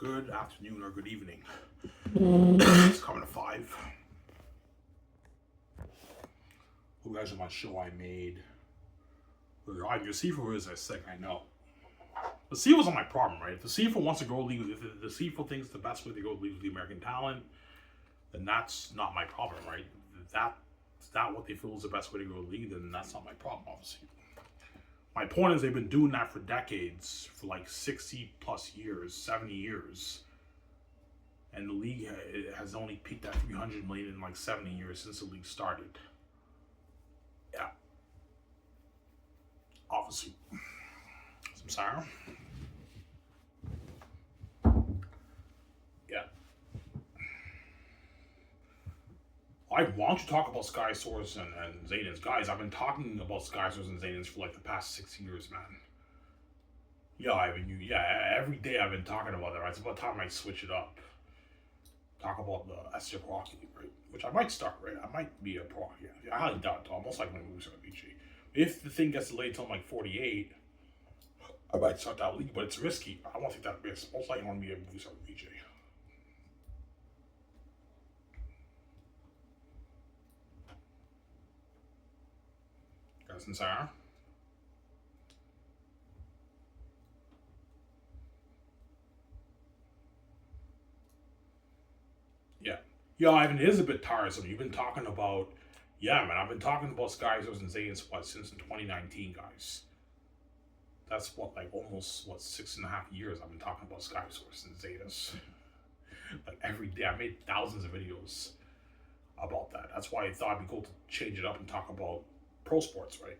Good afternoon or good evening. It's coming to 5. You guys are my show I made. Your CFO is sick, I know. The CFO's not my problem, right? If the CFO wants to go league, if the CFO thinks the best way to go league with the American talent, then that's not my problem, right? If that's not what they feel is the best way to go league, then that's not my problem, obviously. My point is they've been doing that for decades, for like 60 plus years, 70 years. And the league has only peaked at 300 million in like 70 years since the league started. Yeah. Obviously. I'm sorry. Yeah. I want to talk about Sky Source and Zanens. Guys, I've been talking about Sky Source and Zanens for like the past 6 years, man. Every day I've been talking about it, right? It's about time I switch it up. Talk about the SJ Pro Hockey League, right? Which I might start, right? I might be a pro. Yeah, I highly doubt it. I'm most likely going to lose on BG. If the thing gets delayed until I'm like 48, I might start that league, but it's risky. I don't want to take that risk. Most likely I want to be able to lose on BG. Guys, and Sarah? Yeah. Yeah, Ivan, it is a bit tiresome. You've been talking about, yeah, man, I've been talking about Sky Source and Zanens, since 2019, guys. That's almost 6.5 years I've been talking about Sky Source and Zanens. Like every day, I made thousands of videos about that. That's why I thought it'd be cool to change it up and talk about pro sports, right?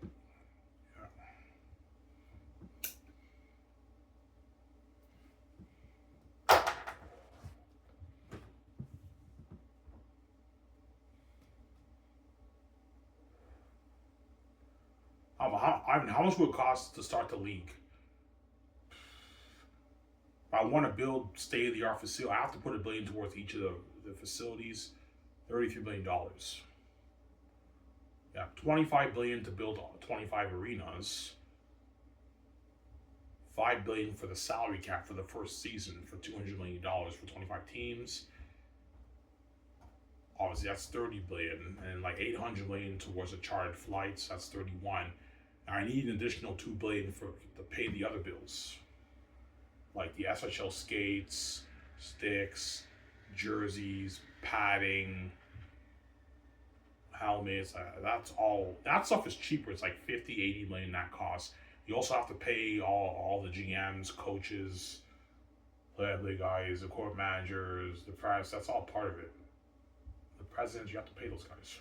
How much would it cost to start the league? If I want to build state-of-the-art facility, I have to put $1 billion towards each of the facilities. $33 billion. Yeah, $25 billion to build 25 arenas. $5 billion for the salary cap for the first season for $200 million for 25 teams. Obviously, that's $30 billion, and like $800 million towards the chartered flights. That's 31. Now I need an additional $2 billion to pay the other bills, like the SHL skates, sticks, jerseys, padding, helmets. That's all. That stuff is cheaper. It's like 50-80 million that costs. You also have to pay all the GMs, coaches, play guys, the court managers, the press. That's all part of it. The presidents, you have to pay those guys.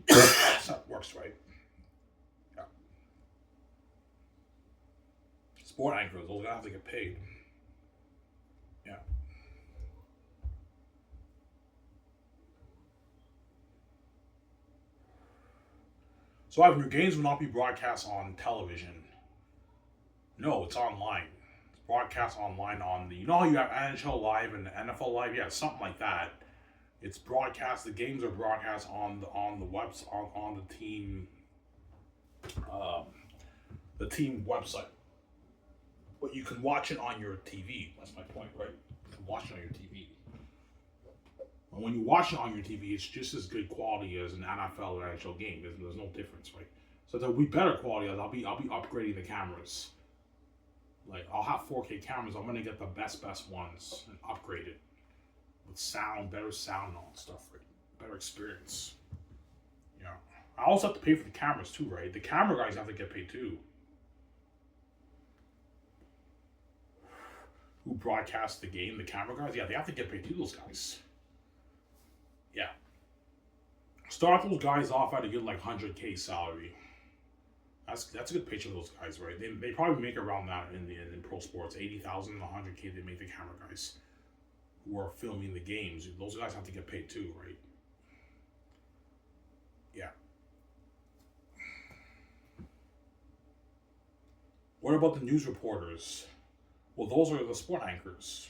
That's how it works, right? Yeah. Sport anchors, those guys have to get paid. Yeah. So your games will not be broadcast on television. No, it's online. It's broadcast online on the. You know how you have NHL Live and NFL Live? Yeah, something like that. It's broadcast. The games are broadcast on the webs on the team website. But you can watch it on your TV. That's my point, right? You can watch it on your TV. And when you watch it on your TV, it's just as good quality as an NFL or NHL game. There's no difference, right? So there'll be better quality. I'll be upgrading the cameras. Like I'll have 4K cameras. I'm gonna get the best ones and upgrade it with sound, better sound, and all that stuff, right? Better experience. Yeah. I also have to pay for the cameras too, right? The camera guys have to get paid too. Who broadcast the game? The camera guys? Yeah, they have to get paid too, those guys. Yeah. Start those guys off at a good like 100K salary. That's a good paycheck for those guys, right? They probably make around that in pro sports. 80,000, 100K they make the camera guys who are filming the games. Those guys have to get paid too, right? Yeah. What about the news reporters? Well, those are the sport anchors.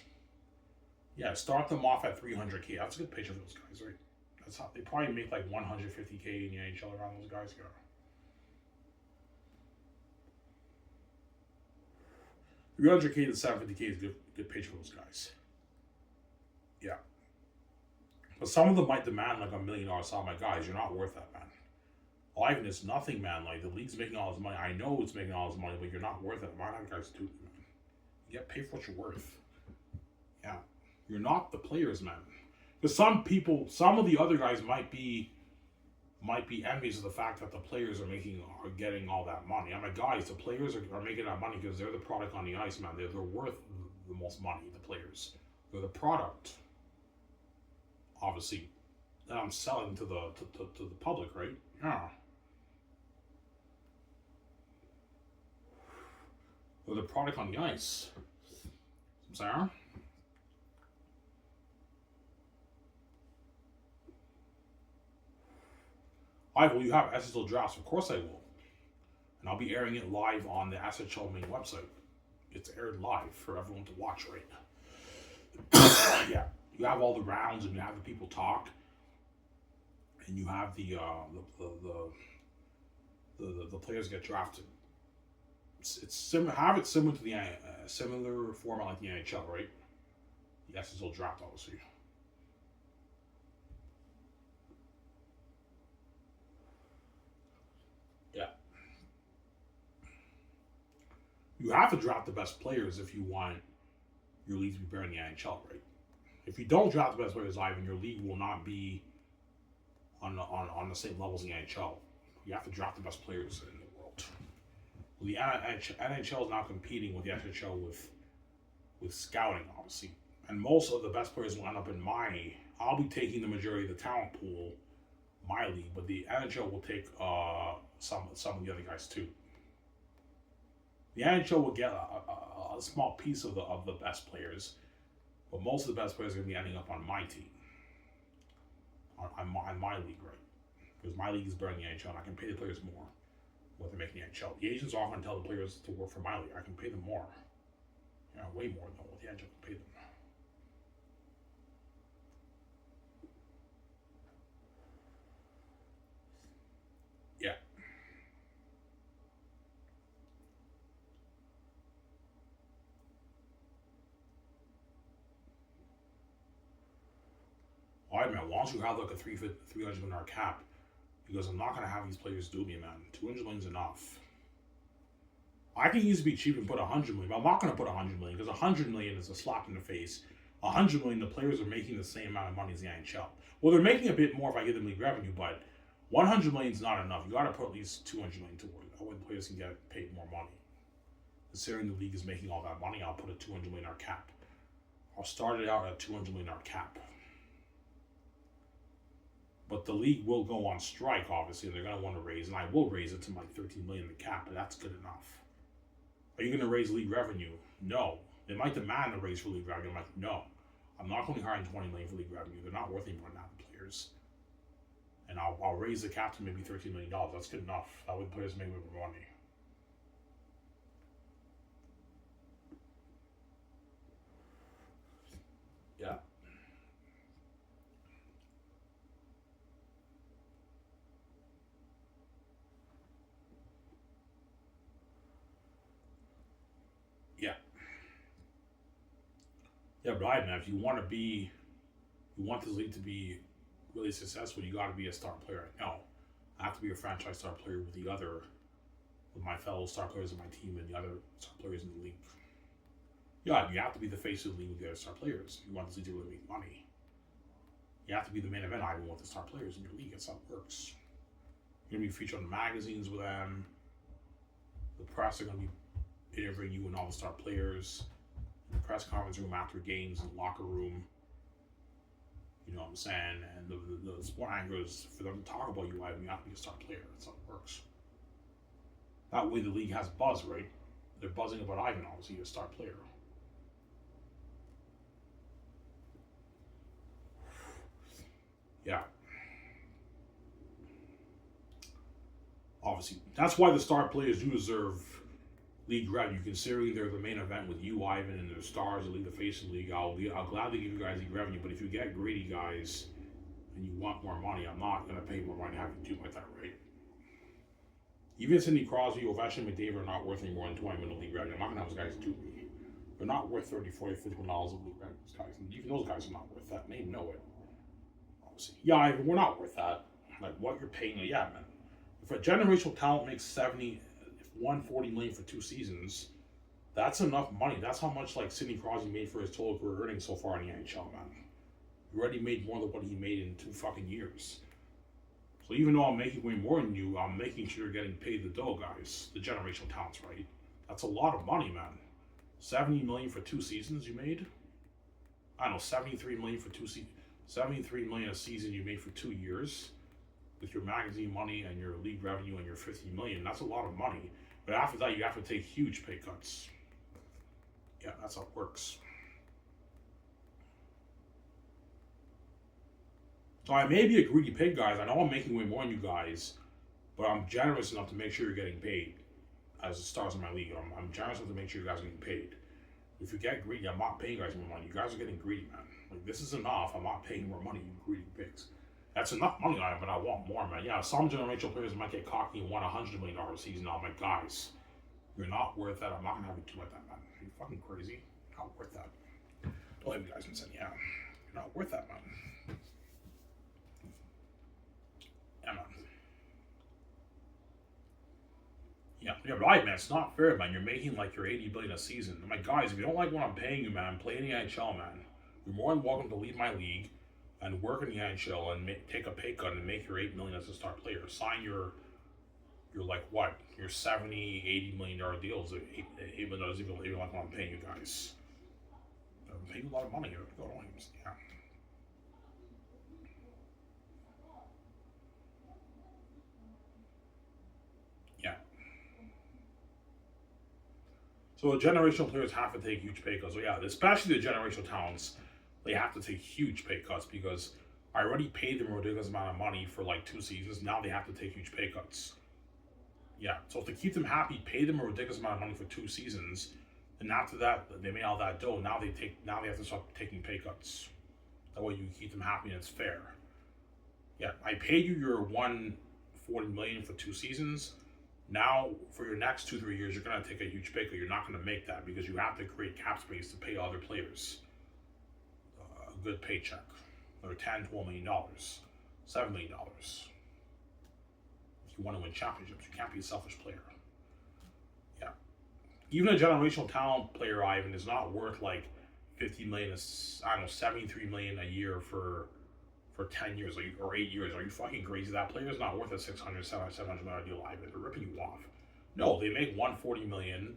Yeah, start them off at 300K. That's a good paycheck for those guys, right? That's how they probably make like 150K in the NHL around those guys go. $300K to $750K is good paycheck for those guys. Yeah. But some of them might demand like $1 million. So I'm like, guys, you're not worth that, man. Ivan, it's nothing, man. Like, the league's making all this money. I know it's making all this money, but you're not worth it. Why not guys do it, man? You get paid for what you're worth. Yeah. You're not the players, man. Because some people, some of the other guys might be envious of the fact that the players are getting all that money. I'm like, guys, the players are making that money because they're the product on the ice, man. They're worth the most money, the players. They're the product, obviously, that I'm selling to the public, right? Yeah. They're the product on the ice. I'm sorry? Will you have SSL drafts? Of course I will. And I'll be airing it live on the SHL main website. It's aired live for everyone to watch right now. Yeah. You have all the rounds and you have the people talk. And you have the players get drafted. Have it similar to the similar format like the NHL, right? The SSL draft, obviously. Yeah. You have to draft the best players if you want your league to be better in the NHL, right? If you don't draft the best players live, your league will not be on the same level as the NHL. You have to draft the best players in the world. The NHL is now competing with the SHL with scouting, obviously. And most of the best players will end up in I'll be taking the majority of the talent pool, my league, but the NHL will take some of the other guys too. The NHL will get a small piece of the best players, but most of the best players are going to be ending up on my team, on my league, right? Because my league is better than the NHL, and I can pay the players more what they're making the NHL. The agents are often tell the players to work for my league. I can pay them more, way more than what the NHL can pay them. Yeah. All right, man. Once you have like a $300 million cap, because I'm not going to have these players do me, man. $200 million is enough. I can easily be cheap and put $100 million, but I'm not going to put $100 million because $100 million is a slap in the face. $100 million, the players are making the same amount of money as the NHL. Well, they're making a bit more if I give them league revenue, but $100 million is not enough. You got to put at least $200 million toward it. That way the players can get paid more money. Considering the league is making all that money, I'll put a $200 million cap. I'll start it out at a $200 million cap. But the league will go on strike, obviously, and they're going to want to raise, and I will raise it to like $13 million in the cap, but that's good enough. Are you going to raise league revenue? No. They might demand a raise for league revenue. I'm like, no. I'm not going to be hiring $20 million for league revenue. They're not worth any more than that, the players. And I'll raise the cap to maybe $13 million. That's good enough. That way the players make more money. Yeah. Yeah. Yeah, but man, if you want this league to be really successful, you got to be a star player. No, I have to be a franchise star player with my fellow star players on my team and the other star players in the league. Yeah, you have to be the face of the league with the other star players. You want this league to really make money. You have to be the main event item with the star players in your league. That's how it works. You're going to be featured on the magazines with them. The press are going to be interviewing you and all the star players. In the press conference room after games, in the locker room. You know what I'm saying? And the sport anchors, for them to talk about you have to be a star player. That's how it works. That way the league has buzz, right? They're buzzing about Ivan, obviously, a star player. Yeah. Obviously, that's why the star players do deserve league revenue, considering they're the main event with you, Ivan, and the stars of the league, the face of the league. I'll gladly give you guys league revenue, but if you get greedy, guys, and you want more money, I'm not going to pay more money to have you do like that, right? Even Sidney Crosby, Ovechkin, McDavid are not worth any more than $20 million league revenue. I'm not gonna have those guys do me. They're not worth $30, $40, $50 million of league revenue. Those guys, and even those guys are not worth that. And they know it. Obviously, yeah, we're not worth that. Like what you're paying, yeah, man. If a generational talent makes 140 million for 2 seasons, that's enough money. That's how much like Sidney Crosby made for his total career earnings so far in the NHL, man. He already made more than what he made in 2 fucking years. So even though I'm making way more than you, I'm making sure you're getting paid the dough, guys. The generational talents, right? That's a lot of money, man. 70 million for 2 seasons you made? I know, 73 million for 2 seasons. 73 million a season you made for 2 years with your magazine money and your league revenue and your 50 million. That's a lot of money. But after that, you have to take huge pay cuts. Yeah, that's how it works. So I may be a greedy pig, guys. I know I'm making way more than you guys, but I'm generous enough to make sure you're getting paid as the stars in my league. I'm generous enough to make sure you guys are getting paid. If you get greedy, I'm not paying you guys more money. You guys are getting greedy, man. Like, this is enough. I'm not paying more money, you greedy pigs. That's enough money on it, but I want more, man. Yeah, some generational players might get cocky and want $100 million a season. I'm like, guys, you're not worth that. I'm not going to have you do like that, man. Are you fucking crazy? You're not worth that. Don't have you guys been saying, yeah, you're not worth that, man. Yeah, man. Yeah, right, man. It's not fair, man. You're making like your $80 billion a season. I'm like, guys, if you don't like what I'm paying you, man, play in the NHL, man. You're more than welcome to leave my league and work in the NHL and take a pay cut and make your $8 million as a star player. Sign your like what? Your $70, $80 million deals. Even though even like what I'm paying you guys. I'm paying a lot of money here. Go on, yeah. So the generational players have to take huge pay cuts. So yeah, especially the generational talents, they have to take huge pay cuts because I already paid them a ridiculous amount of money for like 2 seasons. Now they have to take huge pay cuts. Yeah, so to keep them happy, pay them a ridiculous amount of money for 2 seasons, and after that, they made all that dough. Now they have to start taking pay cuts. That way you keep them happy and it's fair. Yeah, I paid you your $140 million for 2 seasons. Now, for your next 2-3 years, you're going to take a huge pay cut. You're not going to make that because you have to create cap space to pay other players a good paycheck. Another $10, $12 million, $7 million. If you want to win championships, you can't be a selfish player. Yeah. Even a generational talent player, Ivan, is not worth like 50 million, I don't know, 73 million a year for 10 years or 8 years. Are you fucking crazy? That player is not worth a $600, $700 million deal, Ivan. They're ripping you off. No, they make 140 million,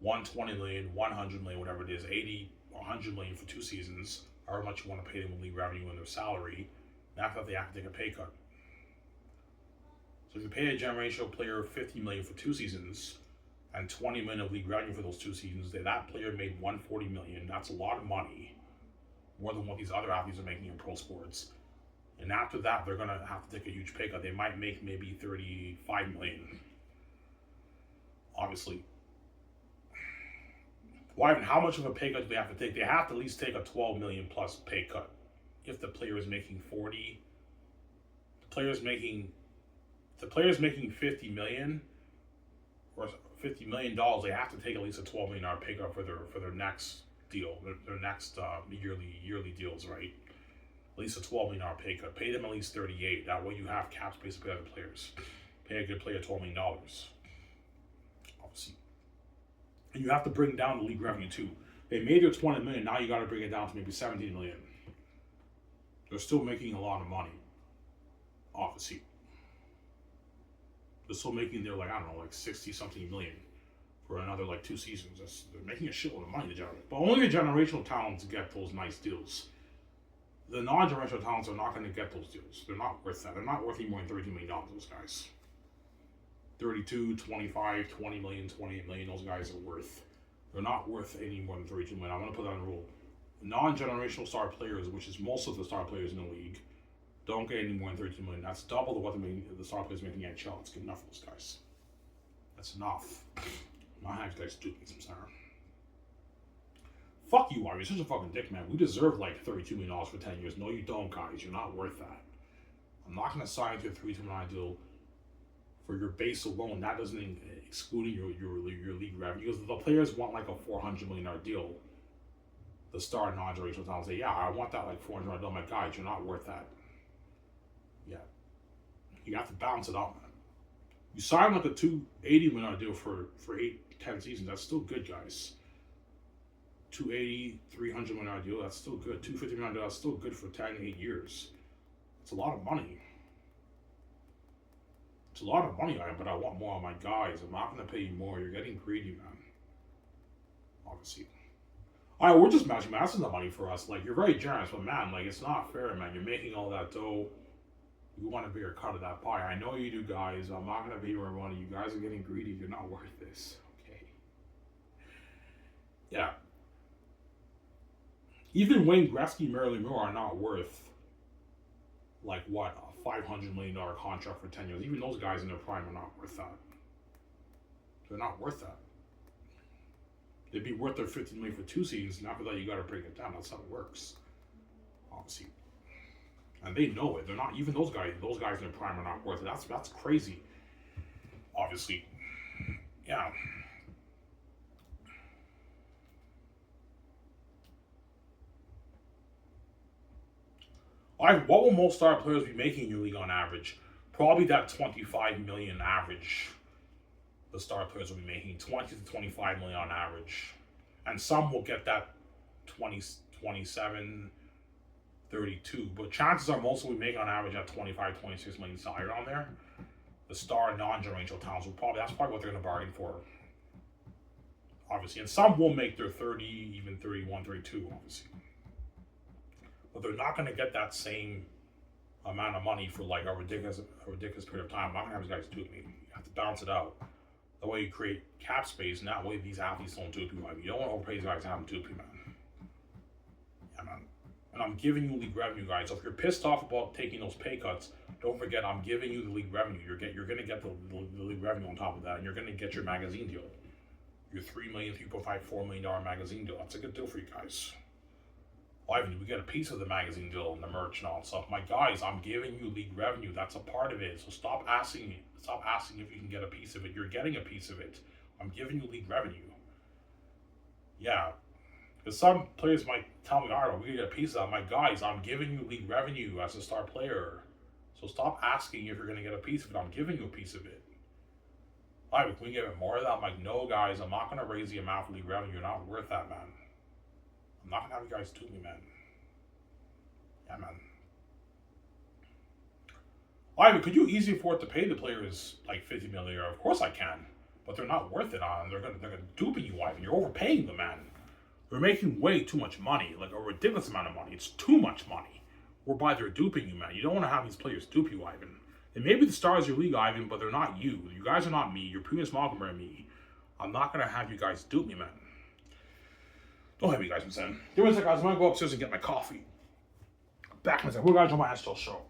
120 million, 100 million, whatever it is, 80, 100 million for 2 seasons, however much you want to pay them in league revenue and their salary. And after that, they have to take a pay cut. So if you pay a generational player 50 million for 2 seasons and 20 million of league revenue for those 2 seasons, that player made 140 million. That's a lot of money, more than what these other athletes are making in pro sports. And after that, they're going to have to take a huge pay cut. They might make maybe 35 million. Obviously. Why? Well, how much of a pay cut do they have to take? They have to at least take a 12 million plus pay cut. If the player is making 40, the player is making 50 million or $50 million, they have to take at least a $12 million pay cut for their next deal, their next yearly deals, right? At least a $12 million pay cut. Pay them at least 38. That way you have cap space to pay other players. Pay a good player $12 million. Obviously. And you have to bring down the league revenue too. They made their 20 million, now you got to bring it down to maybe 17 million. They're still making a lot of money. Obviously. They're still making their, like, I don't know, like 60 something million for another like 2 seasons. They're making a shitload of money to generate. But only the generational talents get those nice deals. The non-generational talents are not going to get those deals. They're not worth that. They're not worth any more than $32 million, those guys. 32, 25, 20 million, 28 million, those guys are worth. They're not worth any more than 32 million. I'm going to put that on a rule. Non-generational star players, which is most of the star players in the league, don't get any more than 32 million. That's double what the star players making at NHL. It's good enough for those guys. That's enough. I'm not having you guys do some sorry. Fuck you, Ari. You're such a fucking dick, man. We deserve like $32 million for 10 years. No, you don't, guys. You're not worth that. I'm not going to sign to a $32 million deal for your base alone. That doesn't excluding your league revenue, because the players want like a $400 million deal. The star non-generational talent say, yeah, I want that like $400 million. I'm like, guys, you're not worth that. Yeah, you have to balance it out, man. You sign like a $280 million deal for 8-10 seasons. That's still good, guys. 280, $300 million deal. That's still good. $250 million deal. That's still good for 10, 8 years. It's a lot of money. It's a lot of money, but I want more on my guys. I'm not going to pay you more. You're getting greedy, man. Obviously. All right, we're just matching. That's the money for us. Like, you're very generous, but man, like, it's not fair, man. You're making all that dough. You want a bigger cut of that pie. I know you do, guys. I'm not going to pay more money. You guys are getting greedy. You're not worth this. Okay. Yeah. Even Wayne Gretzky, Marilyn Monroe are not worth, like, what, a $500 million contract for 10 years. Even those guys in their prime are not worth that. They're not worth that. They'd be worth their $50 million for 2 seasons, and after that, you got to break it down. That's how it works. Obviously. And they know it. They're not, even those guys in their prime are not worth it. That's crazy. Obviously. Yeah. What will most star players be making in your league on average? Probably that $25 million average. The star players will be making $20 to $25 million on average. And some will get that 20, 27, 32. But chances are most will be making on average at 25, 26 million salary around there. The star non-generational talents will that's probably what they're going to bargain for. Obviously. And some will make their 30, even 31, 32, obviously. But they're not going to get that same amount of money for like a ridiculous period of time. I'm not going to have these guys dupe me. You have to balance it out. The way you create cap space, and that way these athletes don't dupe you. You don't want to overpay these guys and have them dupe you, man. Yeah, man. And I'm giving you league revenue, guys. So if you're pissed off about taking those pay cuts, don't forget I'm giving you the league revenue. You're going to get the league revenue on top of that, and you're going to get your magazine deal. Your $3 million, $3.5, $4 million magazine deal. That's a good deal for you guys. Ivan, we get a piece of the magazine deal and the merch and all that stuff. My guys, I'm giving you league revenue. That's a part of it. So stop asking me. Stop asking if you can get a piece of it. You're getting a piece of it. I'm giving you league revenue. Yeah. Because some players might tell me, all right, we get a piece of that. My guys, I'm giving you league revenue as a star player. So stop asking if you're going to get a piece of it. I'm giving you a piece of it. Ivan, can we give it more of that? I'm like, no, guys, I'm not going to raise the amount for league revenue. You're not worth that, man. I'm not going to have you guys do me, man. Yeah, man. Ivan, could you easily afford to pay the players like $50 million a year? Of course I can. But they're not worth it on. They're gonna duping you, Ivan. You're overpaying them, man. They're making way too much money. Like a ridiculous amount of money. It's too much money. Whereby they're duping you, man. You don't want to have these players dupe you, Ivan. They may be the stars of your league, Ivan, but they're not you. You guys are not me. Your previous Malcolm are me. I'm not going to have you guys dupe me, man. Don't have you guys, man. Give me a second, guys. I'm going to go upstairs and get my coffee. Back in a second. We're guys on my Shl Show.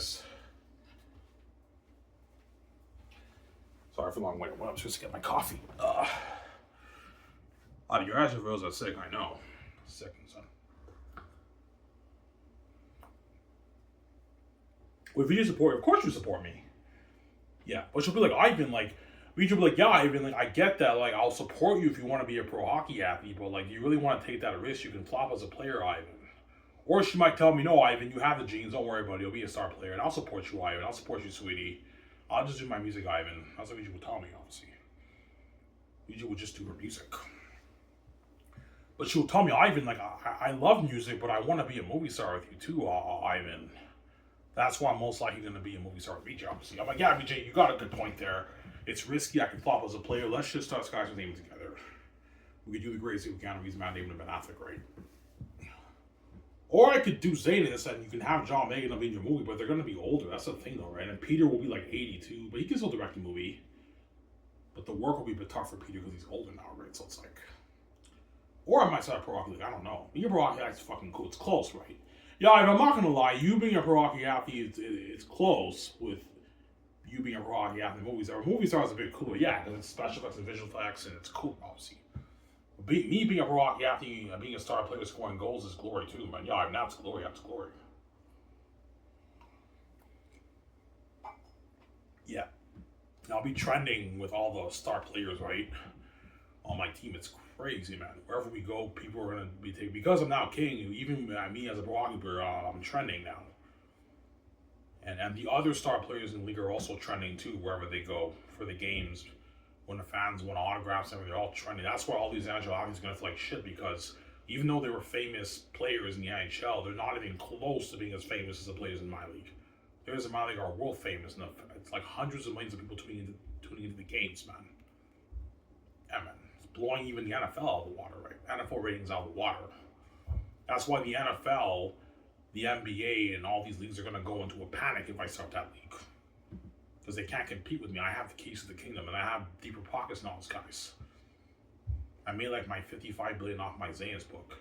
guys. Sorry for the long wait. I'm supposed to get my coffee. Your eyes are rose are sick, I know. Sick, son. Well, if you support, of course you support me. Yeah, but she'll be like, Ivan, like, Vijay will be like, yeah, Ivan, like, I get that, like, I'll support you if you want to be a pro hockey athlete, but, like, you really want to take that risk, you can flop as a player, Ivan. Or she might tell me, no, Ivan, you have the genes, don't worry about it, you'll be a star player, and I'll support you, Ivan, I'll support you, sweetie. I'll just do my music, Ivan. That's what Vijay will tell me, obviously. Vijay will just do her music. But she'll tell me, Ivan, like, I love music, but I want to be a movie star with you too, Ivan. That's why I'm most likely going to be a movie star with Vijay, obviously. I'm like, yeah, Vijay, you got a good point there. It's risky, I can flop as a player. Let's just start Skies with name together. We could do the greatest thing we can if he's Matt Damon and Ben Affleck, right? Or I could do Zanus and you can have John Megan be in your movie, but they're going to be older. That's the thing, though, right? And Peter will be like 82, but he can still direct a movie. But the work will be a bit tough for Peter because he's older now, right? So it's like... Or I might start a pro hockey league, I don't know. Being a pro hockey athlete is fucking cool. It's close, right? Yeah, I'm not going to lie. You being a pro hockey athlete, it's close with you being a pro hockey athlete. Movie star is a bit cooler, yeah, because it's special effects and visual effects, and it's cool, obviously. Me being a pro hockey athlete, being a star player scoring goals is glory too, man. Yeah, that's glory, that's glory. Yeah. I'll be trending with all the star players, right? On my team, it's crazy, man. Wherever we go, people are going to be taking... Because I'm now king, even me as a pro hockey player, I'm trending now. And the other star players in the league are also trending too, wherever they go for the games. When the fans want autographs, and they're all trending. That's why all these NHL athletes are going to feel like shit, because even though they were famous players in the NHL, they're not even close to being as famous as the players in my league. Players in my league are world famous enough. It's like hundreds of millions of people tuning into the games, man. Yeah, man. It's blowing even the NFL out of the water, right? NFL ratings out of the water. That's why the NFL, the NBA, and all these leagues are going to go into a panic if I start that league. Because they can't compete with me. I have the keys to the kingdom, and I have deeper pockets than all those guys. I made like my $55 billion off my Zanus book.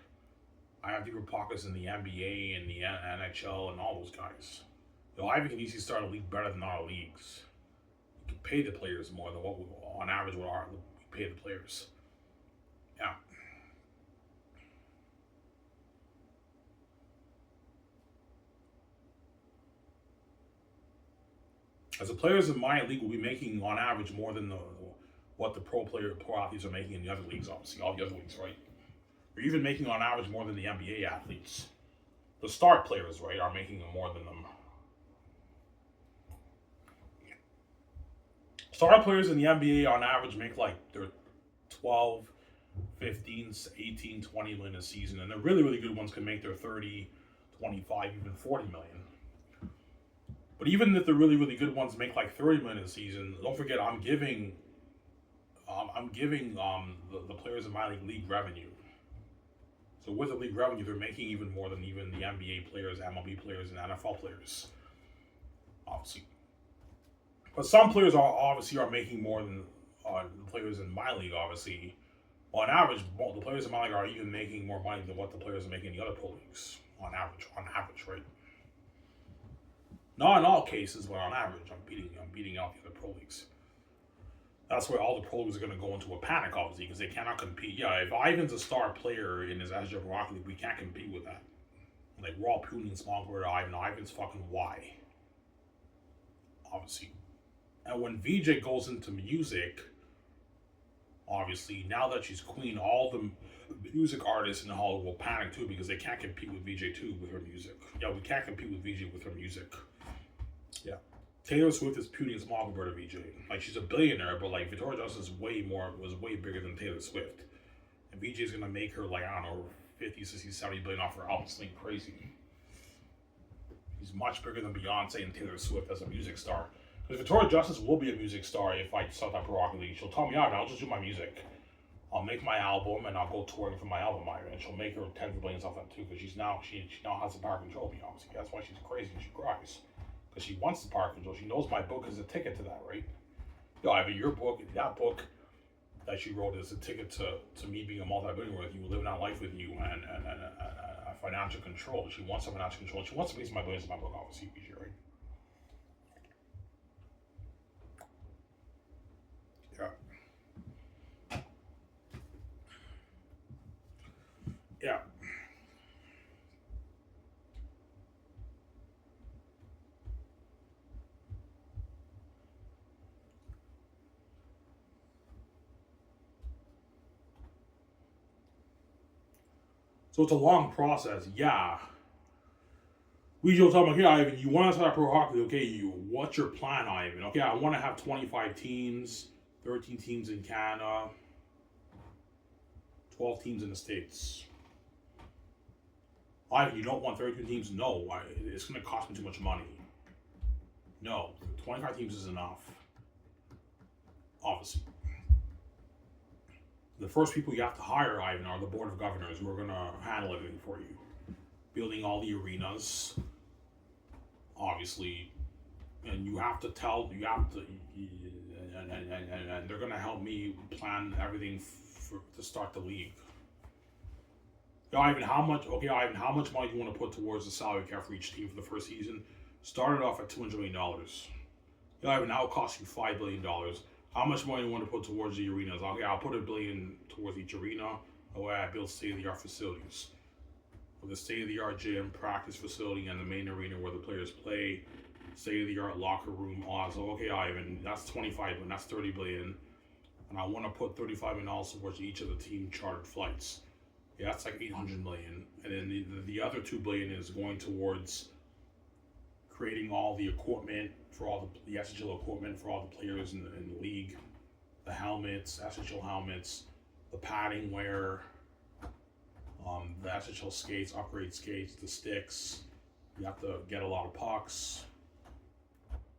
I have deeper pockets in the NBA and the NHL and all those guys. Ivan can easily start a league better than our leagues. You can pay the players more than what we, on average, we pay the players. Yeah. As the players in my league will be making on average more than what the pro athletes are making in the other leagues, obviously, all the other leagues, right? They're even making on average more than the NBA athletes. The star players, right, are making more than them. Star players in the NBA on average make like their 12, 15, 18, 20 million a season. And the really, really good ones can make their 30, 25, even 40 million. But even if the really, really good ones make like 30 million a season, don't forget I'm giving the players in my league revenue. So with the league revenue, they're making even more than even the NBA players, MLB players, and NFL players. Obviously. But some players are making more than the players in my league, obviously. On average, the players in my league are even making more money than what the players are making in the other pro leagues. On average, right? Not in all cases, but on average, I'm beating out the other pro leagues. That's where all the pro leagues are going to go into a panic, obviously, because they cannot compete. Yeah, if Ivan's a star player in his SJ Rocket League, we can't compete with that. Like, we're all puning small for Ivan. Ivan's fucking why. Obviously. And when VJ goes into music, obviously, now that she's queen, all the music artists in Hollywood will panic too, because they can't compete with VJ too with her music. Yeah, we can't compete with VJ with her music. Yeah. Taylor Swift is puny and small compared to VJ. Like, she's a billionaire, but like Victoria Justice was way bigger than Taylor Swift. And VJ is gonna make her like, I don't know, 50, 60, 70 billion off her album. Something crazy. He's much bigger than Beyonce and Taylor Swift as a music star. Because Victoria Justice will be a music star if I start that Pro Rocket League. She'll tell me out, I'll just do my music. I'll make my album and I'll go touring for my album, and she'll make her tens of billions off that too. Because she now has the power control of me, obviously. That's why she's crazy and she cries. Because she wants the power control. She knows my book is a ticket to that, right? Yo, I mean, your book, that book that she wrote is a ticket to me being a multi-billionaire with you, living out life with you, and financial control. She wants some financial control. She wants a piece of my billions in my book, obviously, right? So it's a long process. Yeah. We just talking about, okay, Ivan, you want to start pro hockey? Okay, what's your plan, Ivan? Okay, I want to have 25 teams, 13 teams in Canada, 12 teams in the States. Ivan, you don't want 32 teams? No, it's going to cost me too much money. No, 25 teams is enough. Obviously. The first people you have to hire, Ivan, are the board of governors who are going to handle everything for you. Building all the arenas, obviously, and and they're going to help me plan everything to start the league. Ivan, how much money do you want to put towards the salary cap for each team for the first season? Started off at $200 million. Ivan, now it costs you $5 billion. How much money do you want to put towards the arenas? Okay, I'll put $1 billion towards each arena. I build state-of-the-art facilities. With a state-of-the-art gym, practice facility, and the main arena where the players play, state-of-the-art locker room. So, okay, Ivan, that's 25 billion, that's 30 billion. And I want to put $35 million towards each of the team chartered flights. Yeah, that's like 800 million. And then the other 2 billion is going towards creating all the equipment for all the SHL equipment for all the players in the league. The helmets, SHL helmets, the padding wear, the SHL skates, upgrade skates, the sticks. You have to get a lot of pucks.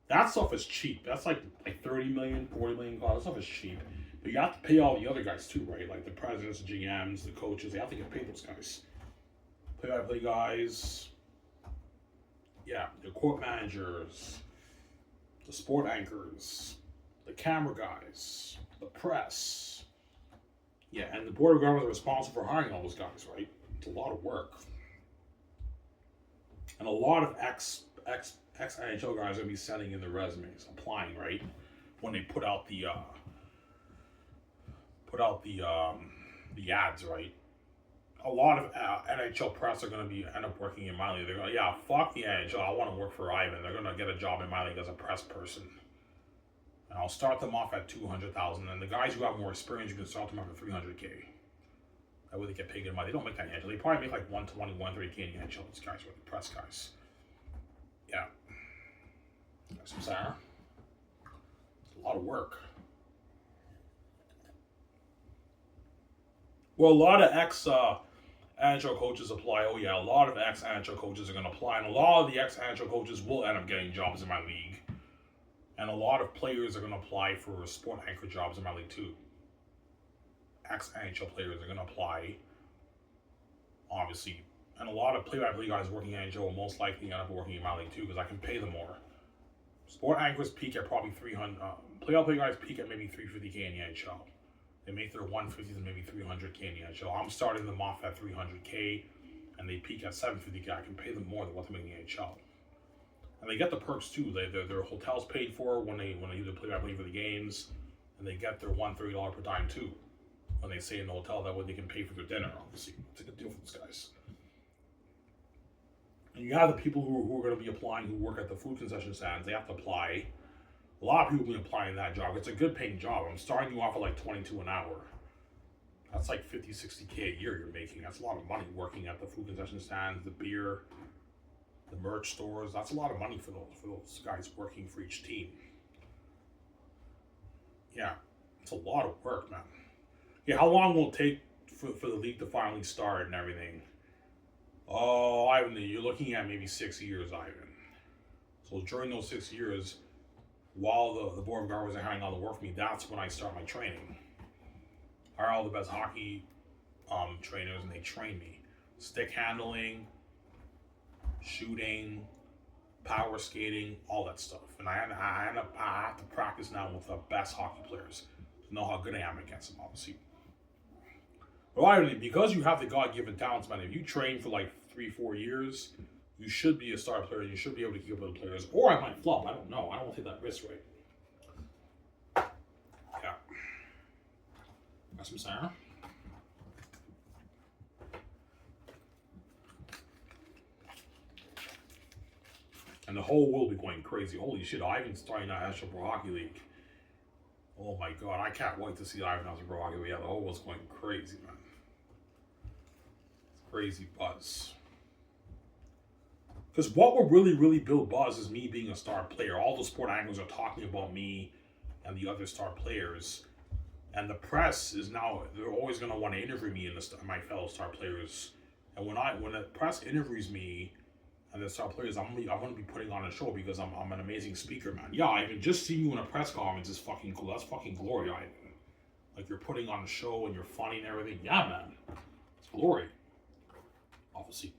That stuff is cheap. That's like 30 million, 40 million. That stuff is cheap. But you have to pay all the other guys too, right? Like the presidents, the GMs, the coaches. They have to get paid, those guys. Play-by-play guys. Yeah, the court managers, the sport anchors, the camera guys, the press. Yeah, and the board of governors are responsible for hiring all those guys, right? It's a lot of work. And a lot of ex-NHL guys are going to be sending in their resumes, applying, right? When they put out the ads, right? A lot of NHL press are going to end up working in my league. They're going, yeah, fuck the NHL. I want to work for Ivan. They're going to get a job in my league as a press person. And I'll start them off at $200,000. And the guys who have more experience, you can start them off at $300K. That way they get paid good money. They don't make that in NHL. They probably make like $120,000, $130K in the NHL. These guys are the press guys. Yeah. That's what I'm saying. It's a lot of work. Well, a lot of ex-NHL coaches apply. Oh, yeah, a lot of ex-NHL coaches are going to apply. And a lot of the ex-NHL coaches will end up getting jobs in my league. And a lot of players are going to apply for sport anchor jobs in my league, too. Ex-NHL players are going to apply, obviously. And a lot of play-by-play guys working in NHL will most likely end up working in my league, too, because I can pay them more. Sport anchors peak at probably 300. Play-by-play guys peak at maybe 350K in the NHL. They make their 150 to maybe 300K in the NHL. I'm starting them off at 300K, and they peak at 750K. I can pay them more than what they make in the NHL. And they get the perks too. Their hotels paid for when they either play-by-play for the games, and they get their $130 per dime too when they stay in the hotel. That way they can pay for their dinner. Obviously, it's a good deal for these guys. And you have the people who are going to be applying who work at the food concession stands. They have to apply. A lot of people will be applying that job. It's a good paying job. I'm starting you off at like $22 an hour. That's like 50, 60K a year you're making. That's a lot of money working at the food concession stands, the beer, the merch stores. That's a lot of money for those guys working for each team. Yeah, it's a lot of work, man. Yeah, how long will it take for the league to finally start and everything? Oh, Ivan, you're looking at maybe 6 years, Ivan. So during those 6 years, while the board of governors are handling all the work for me, that's when I start my training. Hire all the best hockey trainers, and they train me. Stick handling, shooting, power skating, all that stuff. And I have to practice now with the best hockey players to know how good I am against them, obviously. But because you have the God-given talents, man, if you train for like 3-4 years, you should be a star player. You should be able to keep up with the players. Or I might flop. I don't know. I don't want to take that risk, right? Yeah. That's what I'm saying. And the whole world will be going crazy. Holy shit, Ivan's starting that Shl Pro Hockey League. Oh my god, I can't wait to see Ivan as a Pro Hockey League. Yeah, the whole world's going crazy, man. Crazy buzz. Because what will really, really build buzz is me being a star player. All the sport angles are talking about me and the other star players. And the press is now, they're always going to want to interview me and my fellow star players. And when the press interviews me and the star players, I'm going to be putting on a show because I'm an amazing speaker, man. Yeah, Ivan, just seeing you in a press conference is fucking cool. That's fucking glory, Ivan. Like, you're putting on a show and you're funny and everything. Yeah, man. It's glory. Obviously.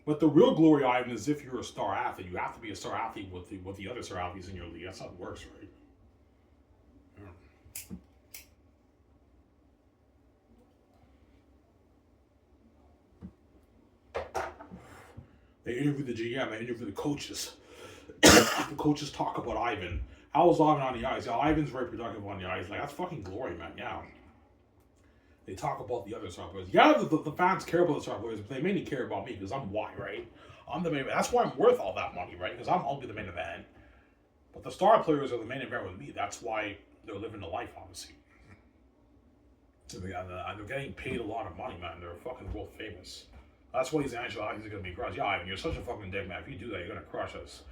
But the real glory, Ivan, is if you're a star athlete. You have to be a star athlete with the other star athletes in your league. That's how it works, right? Yeah. They interview the GM, they interview the coaches. The coaches talk about Ivan. How is Ivan on the ice? Yeah, Ivan's very productive on the ice. Like, that's fucking glory, man. Yeah. They talk about the other star players. Yeah, the fans care about the star players, but they mainly care about me because I'm white, right? I'm the main event. That's why I'm worth all that money, right? Because I'm only the main event. But the star players are the main event with me. That's why they're living the life, obviously. So they're getting paid a lot of money, man. They're fucking world famous. That's why he's actually going to be crushed. Yeah, Ivan, you're such a fucking dick, man. If you do that, you're going to crush us.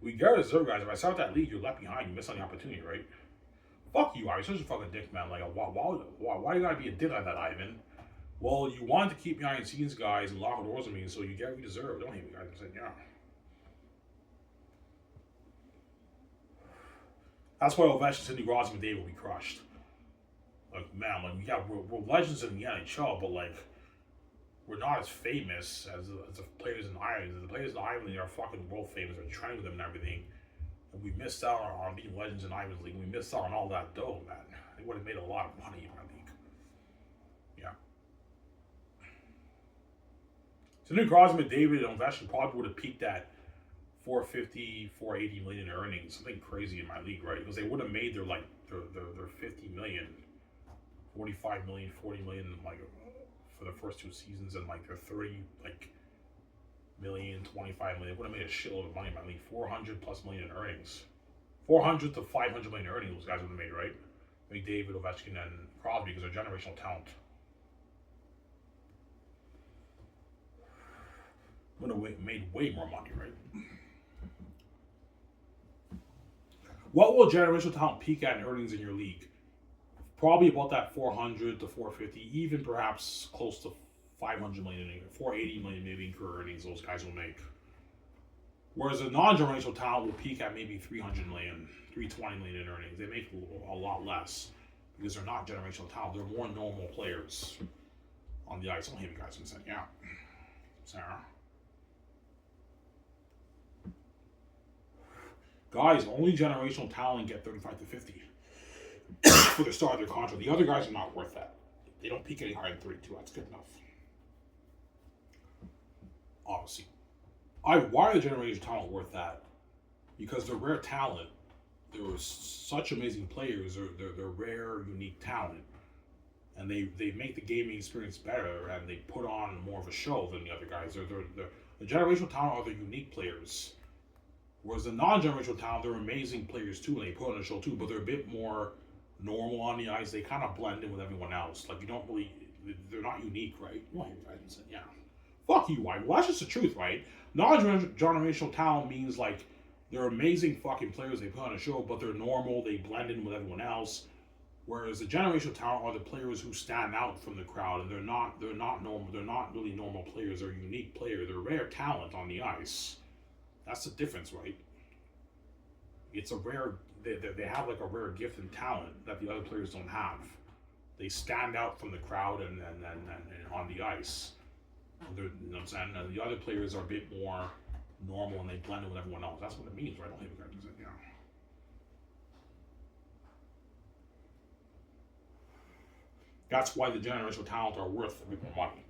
We gotta deserve, guys. If I start that league, you're left behind. You miss on the opportunity, right? Fuck you, Ivan. You're such a fucking dick, man. Like, why you gotta be a dick like that, Ivan? Well, you wanted to keep behind the scenes, guys, and lock doors with me, so you get what you deserve. Don't hate me, guys. I'm saying, yeah. That's why Ovechkin, Sidney Crosby, and Dave will be crushed. Like, man, like, yeah, we're legends in the NHL, but, like, we're not as famous as the players in Ireland. The players in Ireland are fucking world famous. We're training with them and everything. And we missed out on being legends in Ireland's league. We missed out on all that dough, man. They would have made a lot of money in our league. Yeah. So Sidney Crosby, David, and Ovechkin probably would have peaked at 450, 480 million in earnings. Something crazy in my league, right? Because they would have made their 50 million, 45 million, 40 million, like, for the first two seasons, and like their 30 million, 25 million, would have made a shitload of money in my league. 400 plus million in earnings. 400 to 500 million in earnings those guys would have made, right? Maybe David, Ovechkin, and Crosby, because they're generational talent. Would have made way more money, right? What will generational talent peak at in earnings in your league? Probably about that 400 to 450, even perhaps close to 500 million, 480 million maybe in career earnings those guys will make. Whereas a non-generational talent will peak at maybe 300 million, 320 million in earnings. They make a lot less because they're not generational talent. They're more normal players on the ice. Don't hate me, guys. I'm saying, yeah. Sarah. Guys, only generational talent get 35 to 50. For the start of their contract. The other guys are not worth that. They don't peak any higher than 32. That's good enough. Obviously. Why are the generational talent worth that? Because they're rare talent. They're such amazing players. They're rare, unique talent. And they make the gaming experience better, and they put on more of a show than the other guys. The generational talent are the unique players. Whereas the non-generational talent, they're amazing players too, and they put on a show too, but they're a bit more normal on the ice. They kind of blend in with everyone else. Like, they're not unique, right? Well, yeah. Fuck you, White. Well, that's just the truth, right? Non-generational talent means, like, they're amazing fucking players. They put on a show, but they're normal. They blend in with everyone else. Whereas the generational talent are the players who stand out from the crowd, and they're not normal. They're not really normal players. They're unique players. They're rare talent on the ice. That's the difference, right? It's a rare. They have like a rare gift and talent that the other players don't have. They stand out from the crowd and on the ice. You know what I'm saying? And the other players are a bit more normal and they blend in with everyone else. That's what it means, right? I don't think guys, yeah. That's why the generational talent are worth a bit more money.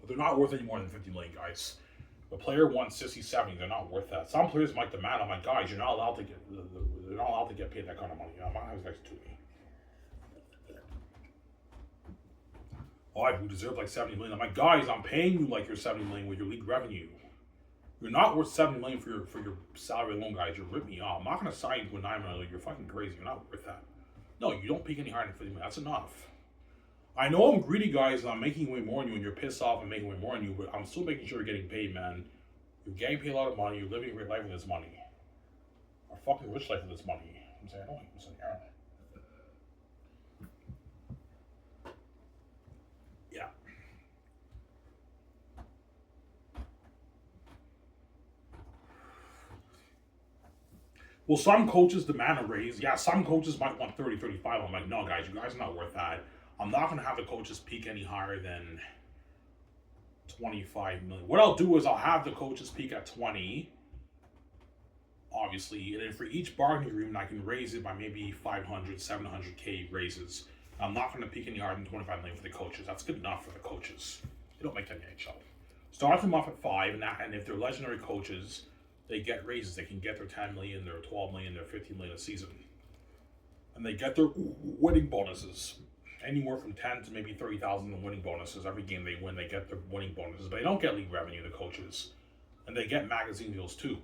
But they're not worth any more than 50 million, guys. The player wants 60, 70, they're not worth that. Some players might demand, I'm like, guys, you're not allowed to get paid that kind of money. I'm not having guys to me. Oh, who deserve like 70 million. I'm like, guys, I'm paying you like your 70 million with your league revenue. You're not worth 70 million for your salary alone, guys. You're ripping me off. I'm not gonna sign you to a 9 million. You're fucking crazy. You're not worth that. No, you don't peak any higher than 50 million. That's enough. I know I'm greedy, guys, and I'm making way more than you, and you're pissed off and making way more than you, but I'm still making sure you're getting paid, man. You're getting paid a lot of money. You're living a great life with this money. A fucking rich life with this money. I'm saying, I don't. I'm saying, yeah. Well, some coaches demand a raise. Yeah, some coaches might want 30, 35. I'm like, no, guys, you guys are not worth that. I'm not going to have the coaches peak any higher than 25 million. What I'll do is I'll have the coaches peak at 20, obviously, and then for each bargaining agreement, I can raise it by maybe 500, 700K raises. I'm not going to peak any higher than 25 million for the coaches. That's good enough for the coaches. They don't make that in the NHL. Start them off at 5, and if they're legendary coaches, they get raises. They can get their 10 million, their 12 million, their 15 million a season. And they get their winning bonuses. Anywhere from 10 to maybe 30,000 in winning bonuses. Every game they win, they get their winning bonuses. But they don't get league revenue, the coaches. And they get magazine deals too.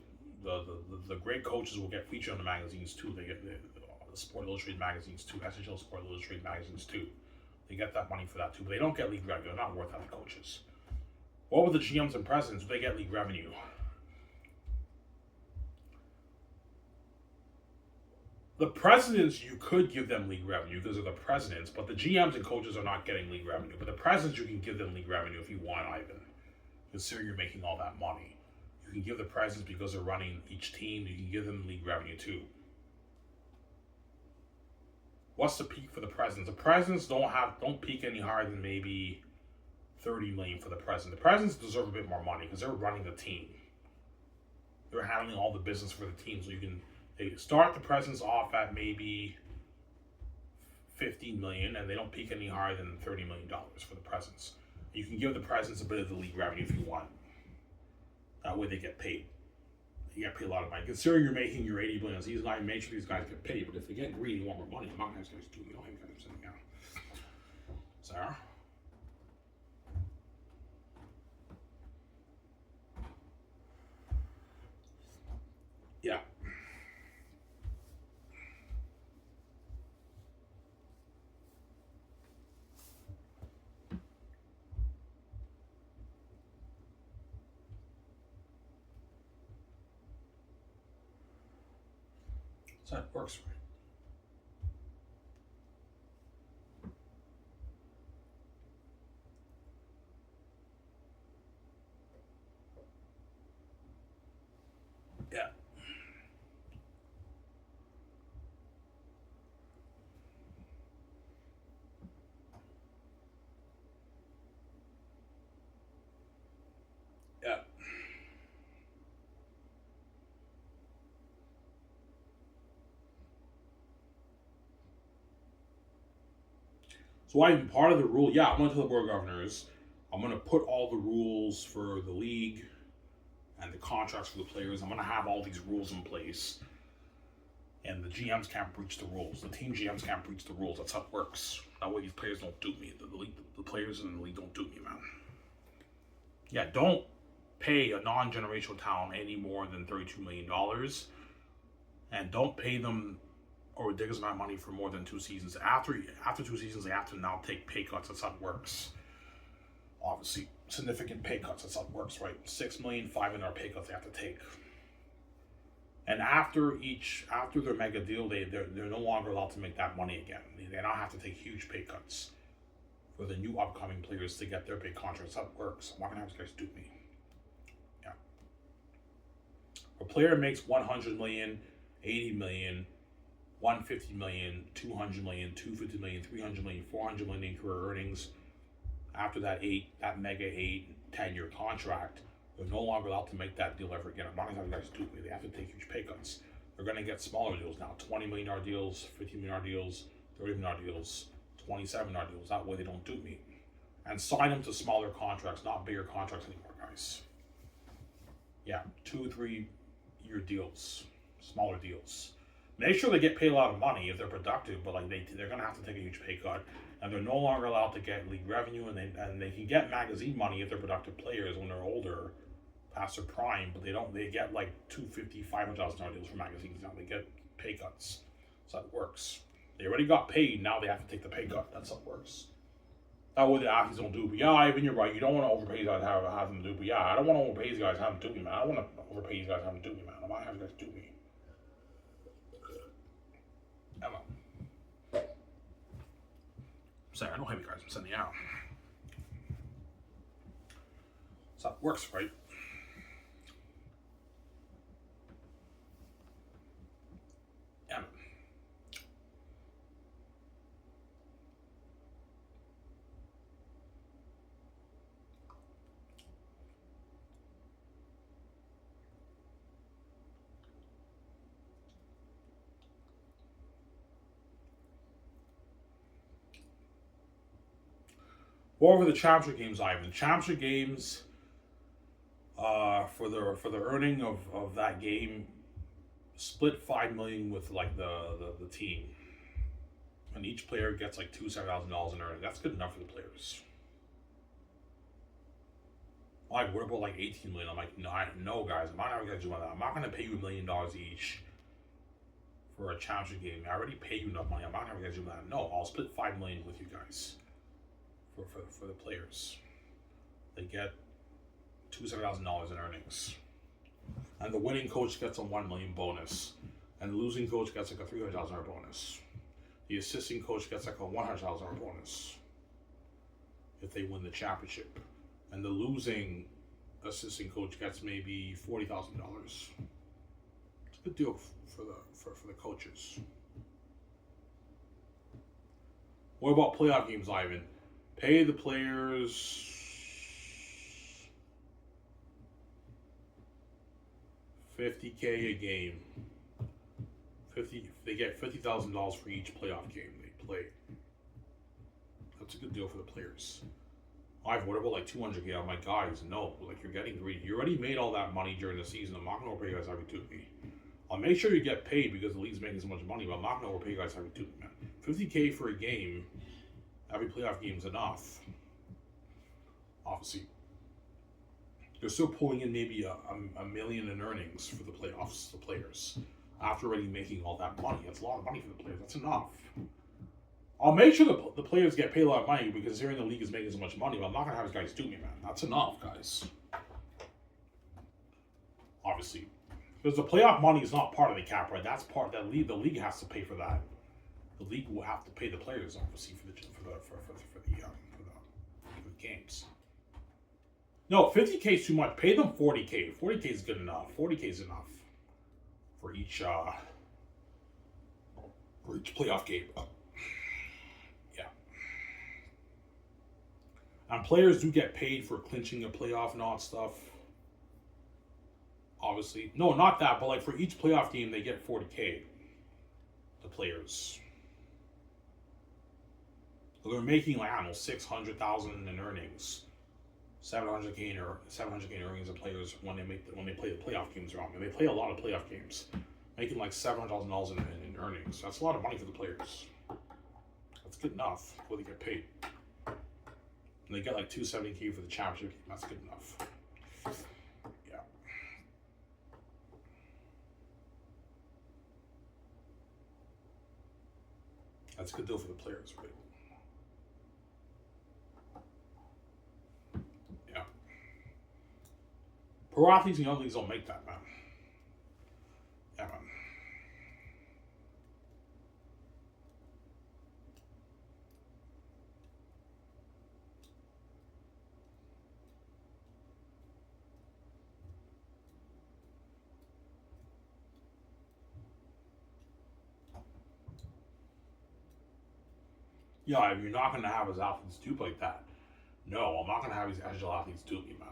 The great coaches will get featured on the magazines too. They get the Sport Illustrated magazines too. SHL Sport Illustrated magazines too. They get that money for that too. But they don't get league revenue. They're not worth that, the coaches. What with the GMs and presidents? They get league revenue. The presidents, you could give them league revenue because they're the presidents, but the GMs and coaches are not getting league revenue. But the presidents, you can give them league revenue if you want, Ivan. Consider you're making all that money. You can give the presidents because they're running each team. You can give them league revenue too. What's the peak for the presidents? The presidents don't peak any higher than maybe 30 million for the president. The presidents deserve a bit more money because they're running the team. They're handling all the business for the team, so they start the presidents off at maybe 15 million, and they don't peak any higher than $30 million for the presidents. You can give the presidents a bit of the league revenue if you want. That way they get paid. You get paid a lot of money. Considering you're making your 80 billion a season, I make sure these guys get paid. But if they get greedy and want more money, I'm not going to do it. You know, I'm going to send it down. Sarah? Yeah. So that works right. Yeah. Yeah. So I'm part of the rule. Yeah, I'm going to tell the board of governors. I'm going to put all the rules for the league and the contracts for the players. I'm going to have all these rules in place. And the GMs can't breach the rules. The team GMs can't breach the rules. That's how it works. That way these players don't dupe me. The players in the league don't dupe me, man. Yeah, don't pay a non-generational talent any more than $32 million. And don't pay them a ridiculous amount of money for more than 2 seasons. After 2 seasons, they have to now take pay cuts. That's how it works. Obviously, significant pay cuts. That's how it works, right? $6 million, $5 million pay cuts they have to take. And after their mega deal, they're no longer allowed to make that money again. They now have to take huge pay cuts for the new upcoming players to get their big contracts. That's how it works. I'm not gonna have you guys dupe me. Yeah. A player makes 100 million, 80 million, 150 million, 200 million, 250 million, 300 million, 400 million in career earnings. After that mega 10-year contract, they're no longer allowed to make that deal ever again. I'm not going to have you guys do it. They have to take huge pay cuts. They're going to get smaller deals now. $20 million deals, $15 million deals, $30 million deals, $27 million deals. That way they don't dupe me. And sign them to smaller contracts, not bigger contracts anymore, guys. Yeah, 2-3 year deals, smaller deals. Make sure they get paid a lot of money if they're productive, but they're going to have to take a huge pay cut. And they're no longer allowed to get league revenue, and they can get magazine money if they're productive players when they're older, past their prime, but they get like $250,000, $500,000 deals for magazines now. They get pay cuts. That's how it works. They already got paid, now they have to take the pay cut. That's how it works. That way the athletes don't do. But yeah, Ivan, you're right. You don't want to overpay these guys, have them do. But yeah, I don't want to overpay these guys, have them do me, man. I don't want to overpay these guys, have them do me, man. I want to have you guys do me. Come on. Sorry, I don't have you guys. I'm sending you out. So that works, right? Yeah. What over the championship games, Ivan? The championship games, for the earning of that game, split 5 million with like the team, and each player gets like $7,000 in earning. That's good enough for the players. Like, what about like 18 million? I'm like, no, guys, I'm not gonna do that. I'm not gonna pay you $1 million each for a championship game. I already paid you enough money. I'm not gonna do that. No, I'll split 5 million with you guys for the players. They get $7,000 in earnings, and the winning coach gets a 1 million bonus, and the losing coach gets like a $300,000 bonus. The assistant coach gets like a $100,000 bonus if they win the championship, and the losing assistant coach gets maybe $40,000. It's a good deal for the coaches. What about playoff games, Ivan? Pay the players $50K a game. They get $50,000 for each playoff game they play. That's a good deal for the players. I've what about like $200K? I'm like, guys, no, like you're getting greedy. You already made all that money during the season. I'm not gonna overpay you guys every 2 weeks. I'll make sure you get paid because the league's making so much money, but I'm not gonna overpay you guys every 2 weeks, man. $50K for a game, every playoff game is enough. Obviously, they're still pulling in maybe a million in earnings for the playoffs, the players, after already making all that money. That's a lot of money for the players. That's enough. I'll make sure the players get paid a lot of money because they're in the league is making so much money, but I'm not going to have these guys do me, man. That's enough, guys. Obviously. Because the playoff money is not part of the cap, right? That's part that league. The league has to pay for that. The league will have to pay the players, obviously, for the games. No, $50K is too much. Pay them $40K. $40K is good enough. $40K is enough for each playoff game. Yeah. And players do get paid for clinching a playoff and all that stuff. Obviously. No, not that, but like for each playoff game they get $40K. The players. So they're making like, I don't know, $600,000 in earnings. $700K in earnings of players when they play the playoff games around. And they play a lot of playoff games, making like $700,000 in earnings. That's a lot of money for the players. That's good enough before they get paid. And they get like $270K for the championship game. That's good enough. Yeah. That's a good deal for the players, right? Pro athletes and young leagues don't make that, man. Yeah, man. Yeah, you're not going to have his athletes dupe like that. No, I'm not going to have his agile athletes dupe me, man.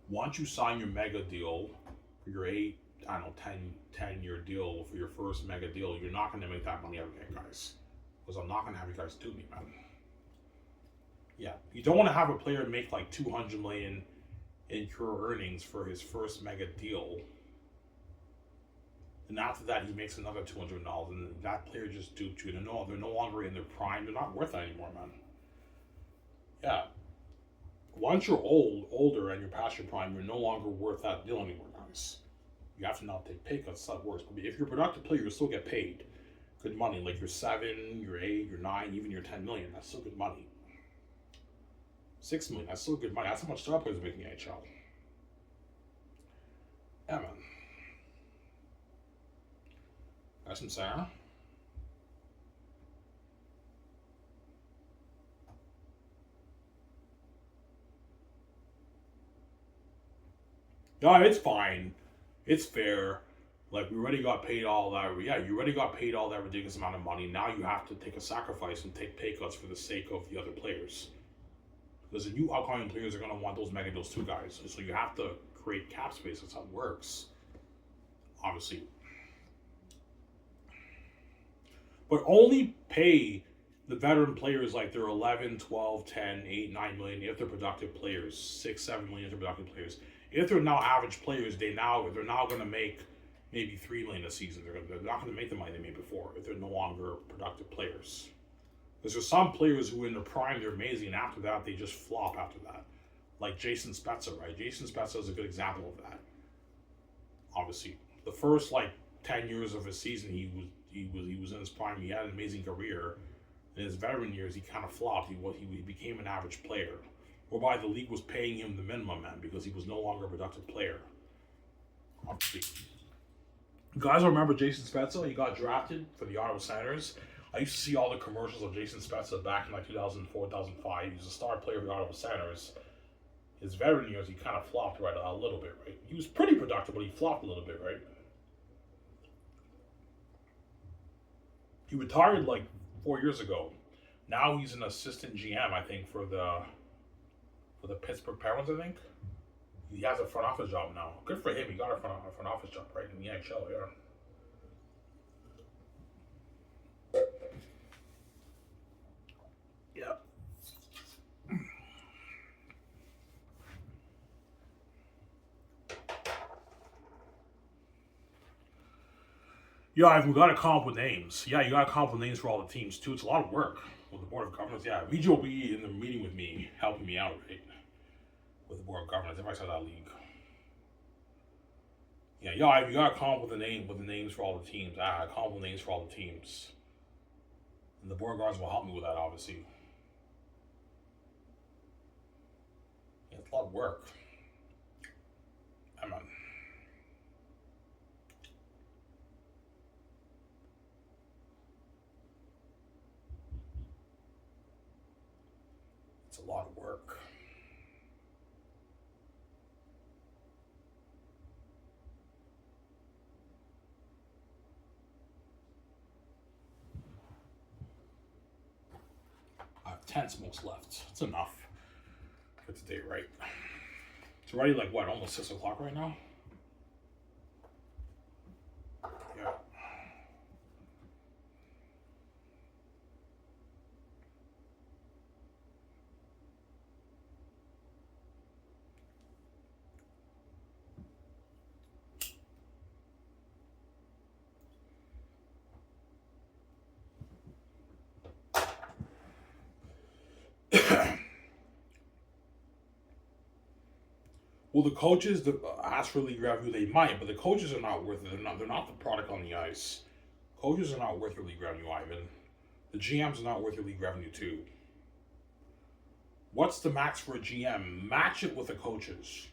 Once you sign your mega deal for your 10-year deal for your first mega deal, you're not going to make that money every day, guys. Because I'm not going to have you guys do me, man. Yeah, you don't want to have a player make like $200 million in pure earnings for his first mega deal, and after that he makes another $200, and that player just duped you. They're no longer in their prime. They're not worth that anymore, man. Yeah. Once you're older and you're past your prime, you're no longer worth that deal anymore, guys. You have to now take pay cuts. That works. But if you're a productive player, you'll still get paid good money. Like your 7, your 8, your 9, even your 10 million. That's still good money. $6 million. That's still good money. That's how much star players are making in the NHL. Yeah, man. That's what I'm saying. No, it's fine. It's fair. Like, we already got paid all that. Yeah, you already got paid all that ridiculous amount of money. Now you have to take a sacrifice and take pay cuts for the sake of the other players. Because the new outgoing players are going to want those mega deals too, guys. So you have to create cap space. That's how it works. Obviously. But only pay the veteran players like they're 11, 12, 10, 8, 9 million if they're productive players. 6, 7 million if they're productive players. If they're now average players, they're now going to make maybe 3 million a season. They're not going to make the money they made before if they're no longer productive players. Because there's some players who in their prime they're amazing, and after that they just flop after that. Like Jason Spezza, right? Jason Spezza is a good example of that. Obviously, the first 10 years of his season, he was in his prime. He had an amazing career. In his veteran years, he kind of flopped. He became an average player, whereby the league was paying him the minimum, man, because he was no longer a productive player. Obviously. You guys remember Jason Spezza? He got drafted for the Ottawa Senators. I used to see all the commercials of Jason Spezza back in 2004, 2005. He was a star player of the Ottawa Senators. His veteran years, he kind of flopped right a little bit, right? He was pretty productive, but he flopped a little bit, right? He retired 4 years ago. Now he's an assistant GM, I think, for the Pittsburgh Penguins, I think. He has a front office job now. Good for him. He got a front office job, right, in the NHL, yeah. Yeah. Yeah, we got to come up with names. Yeah, you got to come up with names for all the teams, too. It's a lot of work with the Board of Governors. Yeah, Vijay will be in the meeting with me, helping me out, right? With the Board of Governors, if I said that league. Yeah, you got to come up with the names for all the teams. I come up with names for all the teams. And the Board of Governors will help me with that, obviously. Yeah, it's a lot of work. Come on. It's a lot of work. I have 10 smokes left. It's enough for today, right? It's already almost 6 o'clock right now? Yeah. Well, the coaches ask for league revenue. They might, but the coaches are not worth it. They're not the product on the ice. Coaches are not worth your league revenue, Ivan. The GMs are not worth your league revenue too. What's the max for a GM? Match it with the coaches.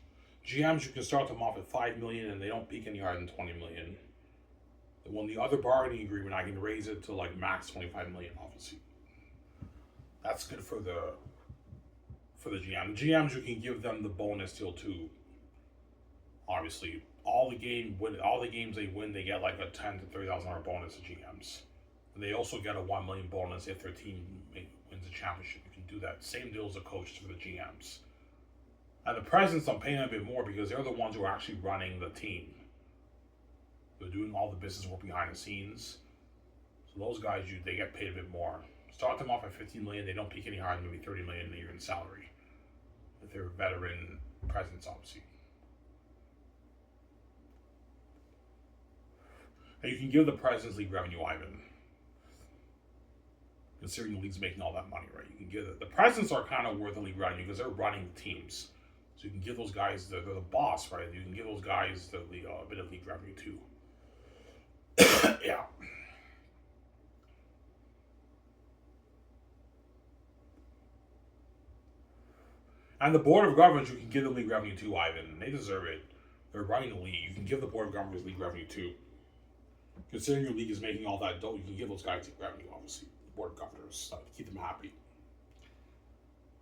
GMs, you can start them off at 5 million, and they don't peak any higher than 20 million. When the other bargaining agreement, I can raise it to max 25 million. Obviously, that's good for the GM. The GMs, you can give them the bonus deal too. Obviously, all the games they win, they get a $10,000 to $30,000 bonus to GMs. And they also get a $1 million bonus if their team wins the championship. You can do that. Same deal as the coaches for the GMs. And the presidents, I'm paying a bit more because they're the ones who are actually running the team. They're doing all the business work behind the scenes. So those guys, they get paid a bit more. Start them off at 15 million. They don't peak any higher than maybe 30 million a year in salary. If they're veteran presidents, obviously. And you can give the presidents league revenue, Ivan. Considering the league's making all that money, right? You can give the presidents are kind of worth the league revenue because they're running the teams. So you can give those guys they're the boss, right? You can give those guys a bit of league revenue too. Yeah. And the board of governors, you can give them league revenue too, Ivan. They deserve it. They're running the league. You can give the board of governors league revenue too. Considering your league is making all that dough, you can give those guys league revenue, obviously. The board of governors, to keep them happy.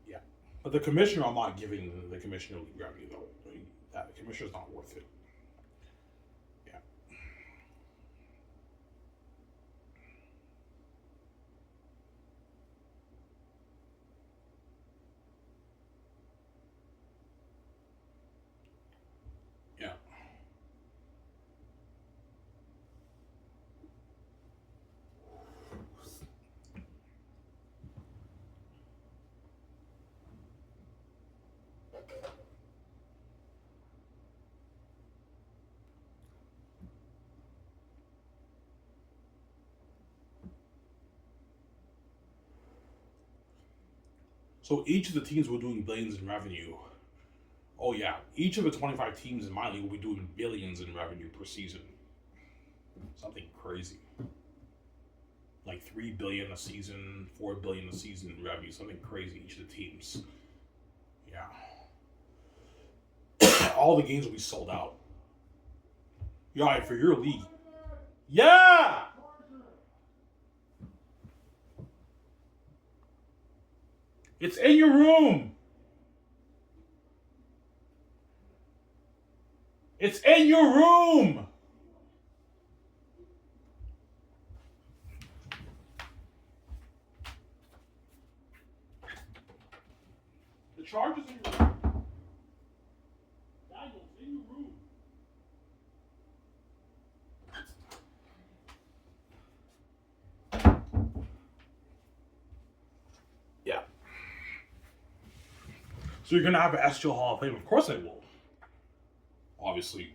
Yeah. But the commissioner, I'm not giving the commissioner league revenue, though. The commissioner's not worth it. Yeah. Yeah. So each of the teams were doing billions in revenue. Oh yeah, each of the 25 teams in my league will be doing billions in revenue per season. Something crazy. Like 3 billion a season, 4 billion a season in revenue. Something crazy each of the teams. Yeah. All the games will be sold out. Yeah, for your league. Yeah! It's in your room. It's in your room. The charge is in your room. Daniel, it's in your room. Yeah. So you're gonna have an SGL Hall of Fame? Of course I will. Obviously.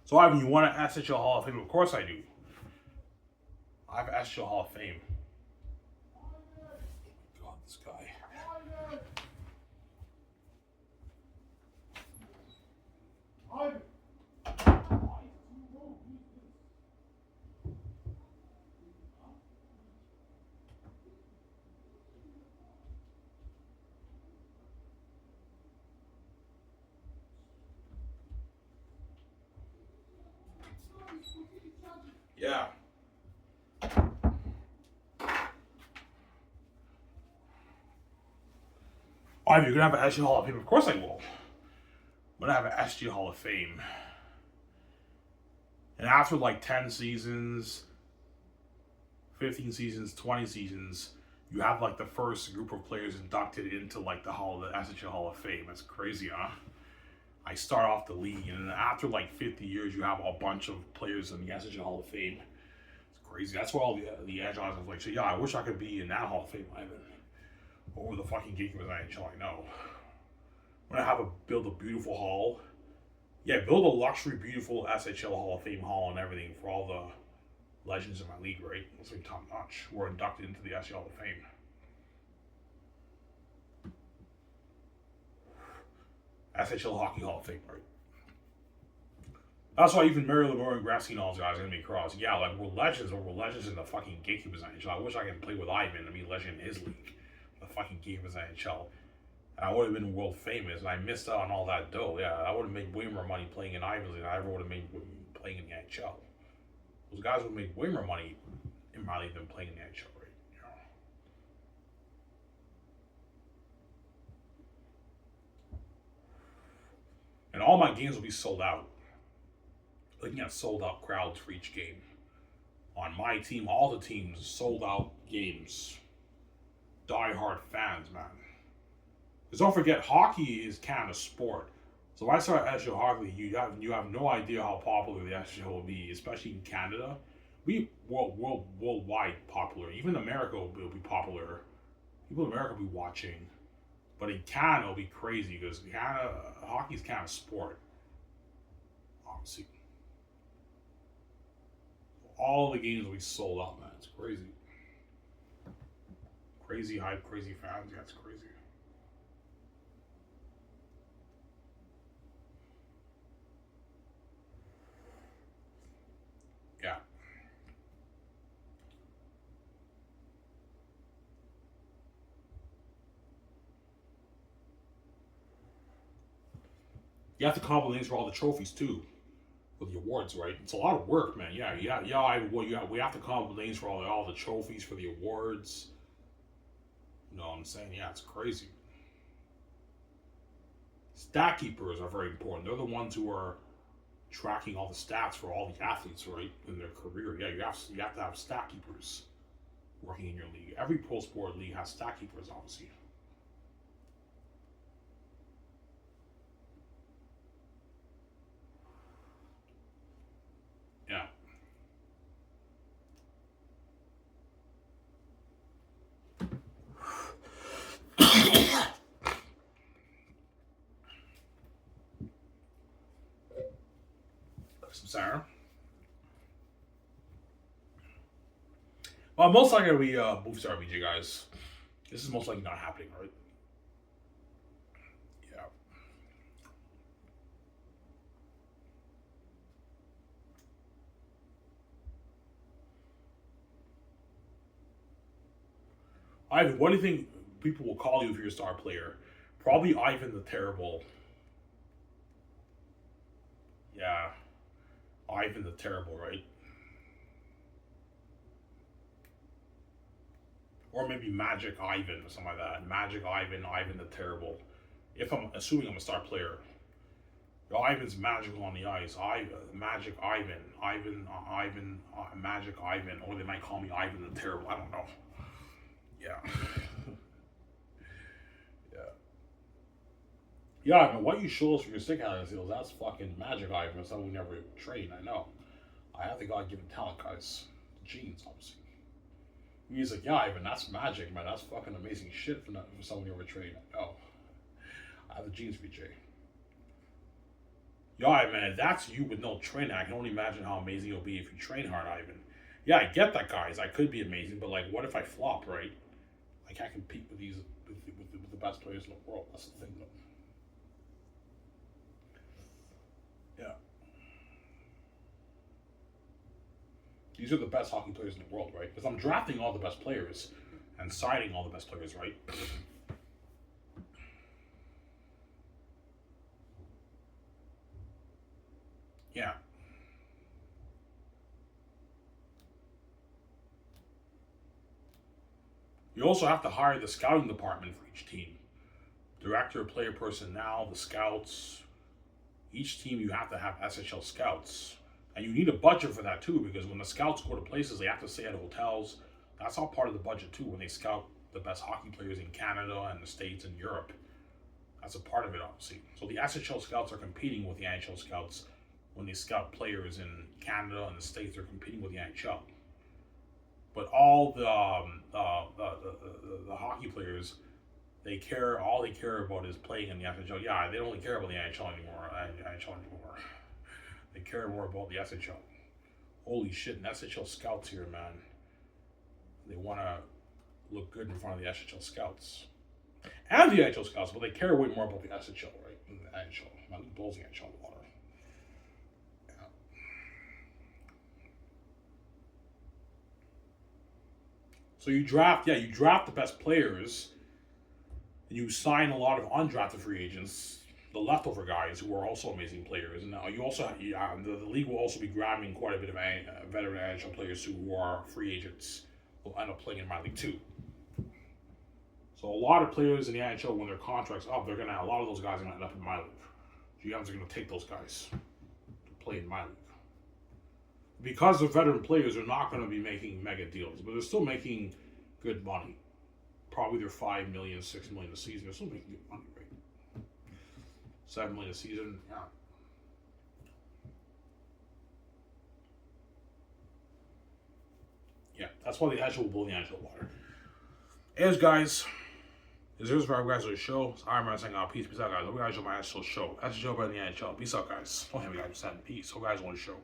So Ivan, you want an SHL Hall of Fame? Of course I do. I have an SHL Hall of Fame. Oh my God, this guy. Yeah. Ivan, you're gonna have an SG Hall of Fame? Of course I will. I'm gonna have an SG Hall of Fame. And after like 10 seasons, 15 seasons, 20 seasons, you have like the first group of players inducted into like the SHL Hall of Fame. That's crazy, huh? I start off the league, and then after like 50 years, you have a bunch of players in the SHL Hall of Fame. It's crazy. That's why all the Agile guys are like, so yeah, I wish I could be in that Hall of Fame, Ivan. Over the fucking gatekeepers NHL, I know. I'm gonna build a beautiful hall. Yeah, build a luxury, beautiful SHL Hall of Fame hall and everything for all the legends in my league, right? That's like top notch. We're inducted into the SHL Hall of Fame. SHL Hockey Hall of Fame, right? That's why even Mario Lemieux and Gretzky and all those guys are gonna be crossed. Yeah, like we're legends, but we're legends in the fucking gatekeepers NHL. I wish I could play with Ivan and be legend in his league. The fucking gatekeepers NHL. And I would have been world famous, and I missed out on all that dough. Yeah, I would have made way more money playing in Ivan's than I ever would have made playing in the NHL. Those guys would have made way more money in my league than playing in the NHL, right? You know? And all my games will be sold out. Looking at sold out crowds for each game. On my team, all the teams, sold out games. Die-hard fans, man. Because don't forget, hockey is Canada's sport. So if I start SHL hockey, you have no idea how popular the SHL will be, especially in Canada. We worldwide popular. Even America will be popular. People in America will be watching. But in Canada, it'll be crazy because hockey is Canada's sport. Obviously. All the games will be sold out, man. It's crazy. Crazy hype, crazy fans. Yeah, it's crazy. Yeah. You have to compile the names for all the trophies too, for the awards, right? It's a lot of work, man. We have to compile the names for all the trophies for the awards. You know what I'm saying? Yeah, it's crazy. Stat keepers are very important. They're the ones who are tracking all the stats for all the athletes, right, in their career. Yeah, you have to have stat keepers working in your league. Every pro sport league has stat keepers, obviously. Yeah. Some Sarah. Well, most likely we move to RBG, guys. This is most likely not happening, right? Yeah. Ivan, what do you think people will call you if you're a star player? Probably Ivan the Terrible. Yeah. Ivan the Terrible, right? Or maybe Magic Ivan or something like that. Magic Ivan, Ivan the Terrible. If I'm assuming I'm a star player. Ivan's magical on the ice. Magic Ivan. Magic Ivan. Or they might call me Ivan the Terrible. I don't know. Yeah. Yeah. Yeah, I mean, what you show us for your stick handling skills, that's fucking Magic Ivan. Someone who never trained, I know. I have the God given talent, guys. Genes, obviously. He's like, yeah, Ivan, that's magic, man. That's fucking amazing shit for someone who ever trained. No. I have the genes for you, Jay. Yeah, man, that's you with no training. I can only imagine how amazing it'll be if you train hard, Ivan. Yeah, I get that, guys. I could be amazing, but like, what if I flop, right? I can't compete with these with the best players in the world. That's the thing, though. Yeah. These are the best hockey players in the world, right? Because I'm drafting all the best players and signing all the best players, right? Yeah. You also have to hire the scouting department for each team. Director, player personnel, the scouts. Each team you have to have SHL scouts. And you need a budget for that too, because when the scouts go to places, they have to stay at hotels. That's all part of the budget too, when they scout the best hockey players in Canada and the States and Europe. That's a part of it, obviously. So the SHL scouts are competing with the NHL scouts. When they scout players in Canada and the States, they're competing with the NHL. But all the hockey players, all they care about is playing in the SHL. Yeah, they don't really care about the NHL anymore. They care more about the SHL. Holy shit, and SHL scouts here, man. They want to look good in front of the SHL scouts. And the NHL scouts, but they care way more about the SHL, right? Than the NHL. My league blows the NHL in the water. Yeah. So you draft the best players, and you sign a lot of undrafted free agents, the leftover guys who are also amazing players. And now you also the league will also be grabbing quite a bit of veteran NHL players who are free agents will end up playing in my league too. So a lot of players in the NHL, when their contracts up, a lot of those guys are going to end up in my league. GMs are going to take those guys to play in my league. Because the veteran players are not going to be making mega deals, but they're still making good money. Probably they're $5 million, $6 million a season. They're still making good money, right? $7 million a season, yeah. Yeah, that's why the NHL will blow the NHL water. Anyways, guys, this is for our guys on the show. So I'm saying peace out, guys. Hope you guys enjoy my Shl Show. That's the show about the NHL. Peace out, guys. Don't have you guys saying peace. Hope you guys want the show.